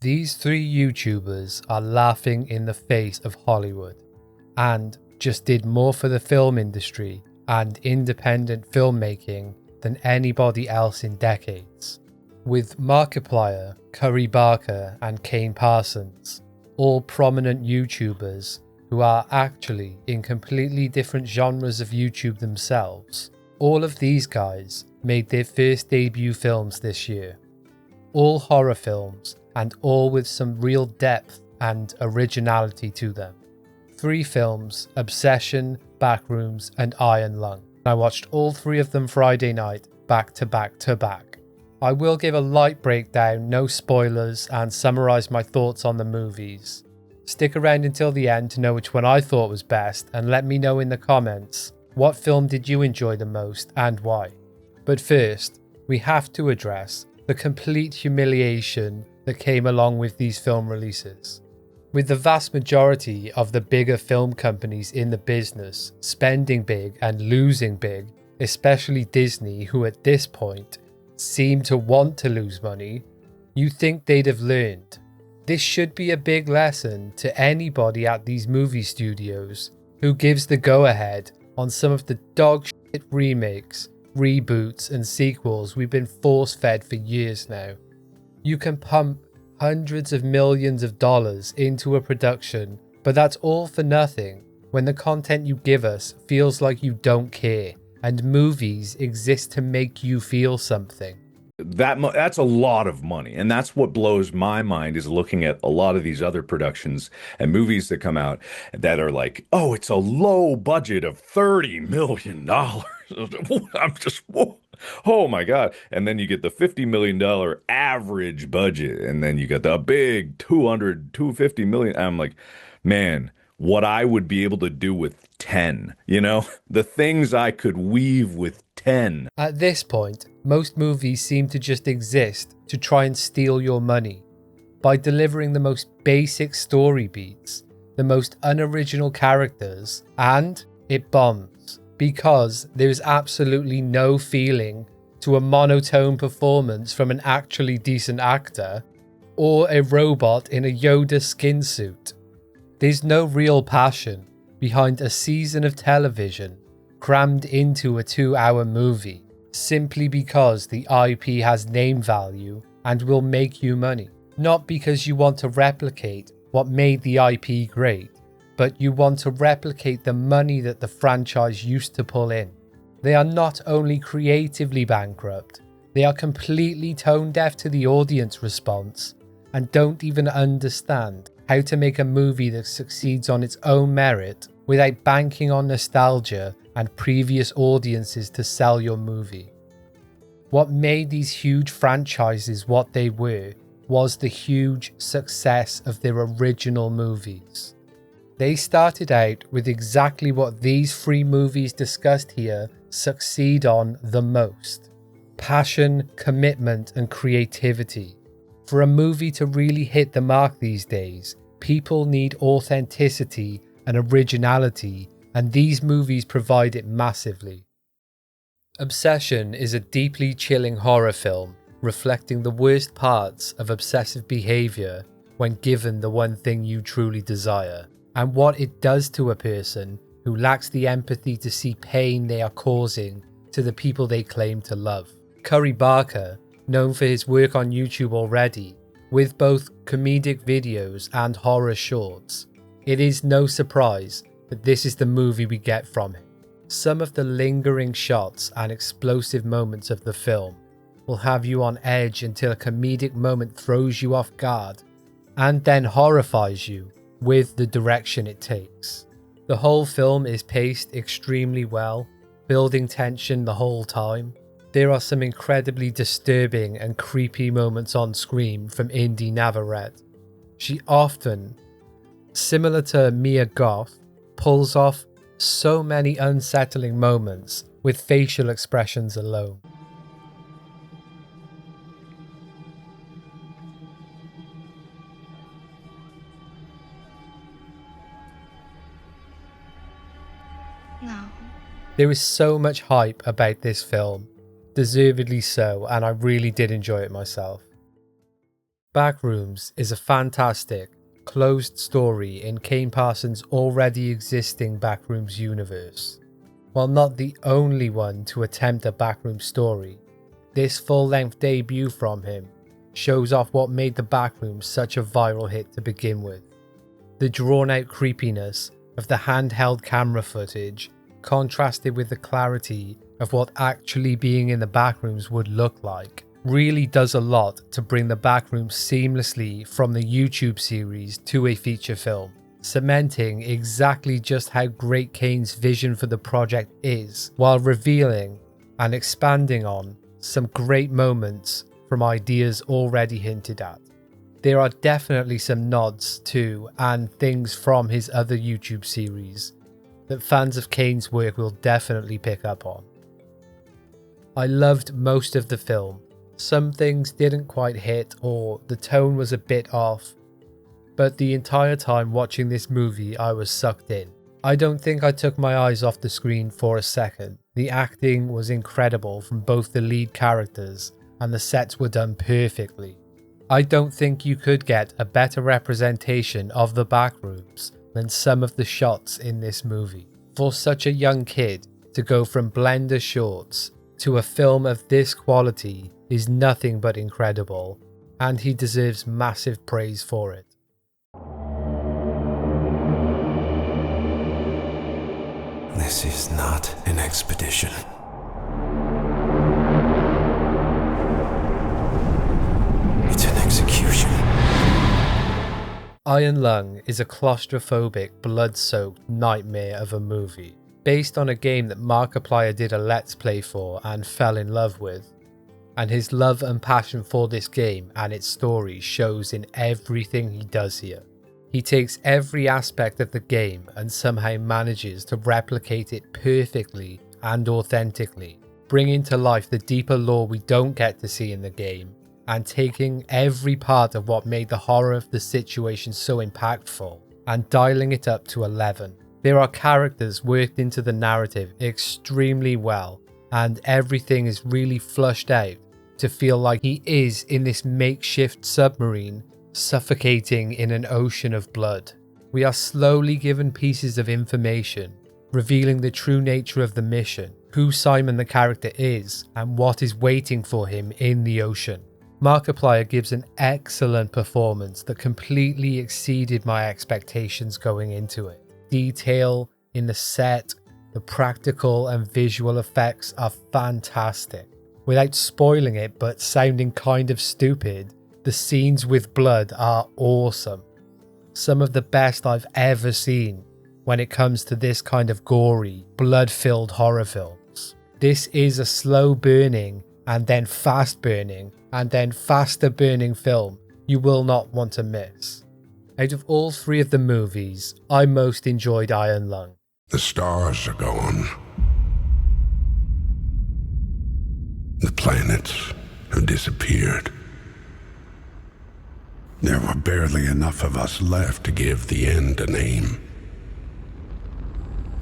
These three YouTubers are laughing in the face of Hollywood and just did more for the film industry and independent filmmaking than anybody else in decades. With Markiplier, Barker and Kane Parsons, all prominent YouTubers who are actually in completely different genres of YouTube themselves, all of these guys made their first debut films this year. All horror films and all with some real depth and originality to them. 3 films, Obsession, Backrooms and Iron Lung. I watched all 3 of them Friday night, back to back to back. I will give a light breakdown, no spoilers, and summarise my thoughts on the movies. Stick around until the end to know which one I thought was best, and let me know in the comments, what film did you enjoy the most and why? But first, we have to address the complete humiliation that came along with these film releases. With the vast majority of the bigger film companies in the business spending big and losing big, especially Disney, who at this point seem to want to lose money, you'd think they'd have learned. This should be a big lesson to anybody at these movie studios who gives the go-ahead on some of the dog shit remakes, reboots and sequels we've been force-fed for years now. You can pump hundreds of millions of dollars into a production, but that's all for nothing when the content you give us feels like you don't care, and movies exist to make you feel something. That's a lot of money, and that's what blows my mind is looking at a lot of these other productions and movies that come out that are like, oh, it's a low budget of $30 million. I'm just, whoa, oh my God. And then you get the $50 million average budget, and then you get the big 250 million. I'm like, man, what I would be able to do with 10, the things I could weave with 10. At this point, most movies seem to just exist to try and steal your money by delivering the most basic story beats, the most unoriginal characters, and it bombs because there's absolutely no feeling to a monotone performance from an actually decent actor or a robot in a Yoda skin suit. There's no real passion behind a season of television crammed into a 2-hour movie simply because the IP has name value and will make you money. Not because you want to replicate what made the IP great, but you want to replicate the money that the franchise used to pull in. They are not only creatively bankrupt, they are completely tone deaf to the audience response and don't even understand how to make a movie that succeeds on its own merit without banking on nostalgia and previous audiences to sell your movie. What made these huge franchises what they were was the huge success of their original movies. They started out with exactly what these 3 movies discussed here succeed on the most: passion, commitment, and creativity. For a movie to really hit the mark these days, people need authenticity and originality, and these movies provide it massively. Obsession is a deeply chilling horror film reflecting the worst parts of obsessive behaviour when given the one thing you truly desire, and what it does to a person who lacks the empathy to see pain they are causing to the people they claim to love. Barker, known for his work on YouTube already, with both comedic videos and horror shorts, it is no surprise that this is the movie we get from him. Some of the lingering shots and explosive moments of the film will have you on edge until a comedic moment throws you off guard and then horrifies you with the direction it takes. The whole film is paced extremely well, building tension the whole time. There are some incredibly disturbing and creepy moments on screen from Indy Navarrete. She often, similar to Mia Goth, pulls off so many unsettling moments with facial expressions alone. No. There is so much hype about this film, deservedly so, and I really did enjoy it myself. Backrooms is a fantastic, closed story in Kane Parsons' already existing Backrooms universe. While not the only one to attempt a Backrooms story, this full-length debut from him shows off what made the Backrooms such a viral hit to begin with. The drawn-out creepiness of the handheld camera footage contrasted with the clarity of what actually being in the Backrooms would look like really does a lot to bring the Backrooms seamlessly from the YouTube series to a feature film, cementing exactly just how great Kane's vision for the project is, while revealing and expanding on some great moments from ideas already hinted at. There are definitely some nods to and things from his other YouTube series that fans of Kane's work will definitely pick up on. I loved most of the film. Some things didn't quite hit or the tone was a bit off, but the entire time watching this movie I was sucked in. I don't think I took my eyes off the screen for a second. The acting was incredible from both the lead characters and the sets were done perfectly. I don't think you could get a better representation of the Backrooms than some of the shots in this movie. For such a young kid to go from Blender shorts to a film of this quality is nothing but incredible, and he deserves massive praise for it. This is not an expedition. It's an execution. Iron Lung is a claustrophobic, blood-soaked nightmare of a movie, based on a game that Markiplier did a Let's Play for and fell in love with, and his love and passion for this game and its story shows in everything he does here. He takes every aspect of the game and somehow manages to replicate it perfectly and authentically, bringing to life the deeper lore we don't get to see in the game, and taking every part of what made the horror of the situation so impactful and dialing it up to 11. There are characters worked into the narrative extremely well, and everything is really flushed out to feel like he is in this makeshift submarine suffocating in an ocean of blood. We are slowly given pieces of information, revealing the true nature of the mission, who Simon the character is, and what is waiting for him in the ocean. Markiplier gives an excellent performance that completely exceeded my expectations going into it. Detail in the set, the practical and visual effects are fantastic. Without spoiling it but sounding kind of stupid, the scenes with blood are awesome. Some of the best I've ever seen when it comes to this kind of gory, blood-filled horror films. This is a slow burning and then fast burning and then faster burning film you will not want to miss. Out of all three of the movies, I most enjoyed Iron Lung. The stars are gone. The planets have disappeared. There were barely enough of us left to give the end a name.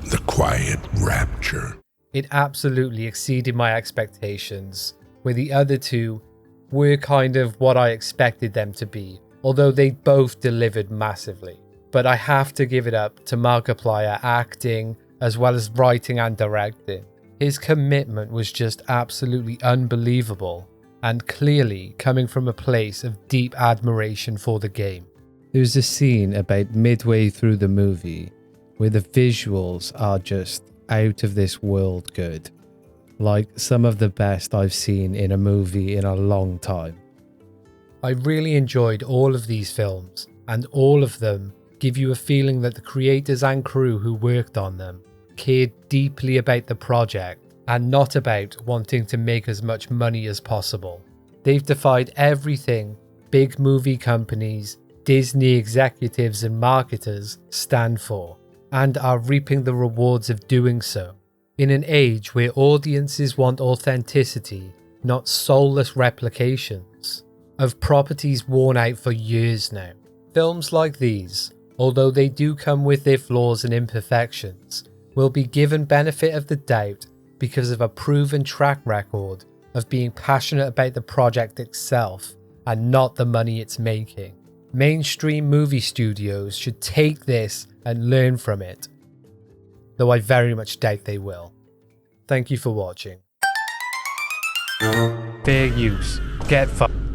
The quiet rapture. It absolutely exceeded my expectations, where the other two were kind of what I expected them to be, although they both delivered massively. But I have to give it up to Markiplier acting as well as writing and directing. His commitment was just absolutely unbelievable, and clearly coming from a place of deep admiration for the game. There's a scene about midway through the movie where the visuals are just out of this world good, like some of the best I've seen in a movie in a long time. I really enjoyed all of these films, and all of them give you a feeling that the creators and crew who worked on them cared deeply about the project and not about wanting to make as much money as possible. They've defied everything big movie companies, Disney executives and marketers stand for, and are reaping the rewards of doing so. In an age where audiences want authenticity, not soulless replications, of properties worn out for years now. Films like these, although they do come with their flaws and imperfections, will be given benefit of the doubt because of a proven track record of being passionate about the project itself and not the money it's making. Mainstream movie studios should take this and learn from it, though I very much doubt they will. Thank you for watching. Fair use. Get fucked.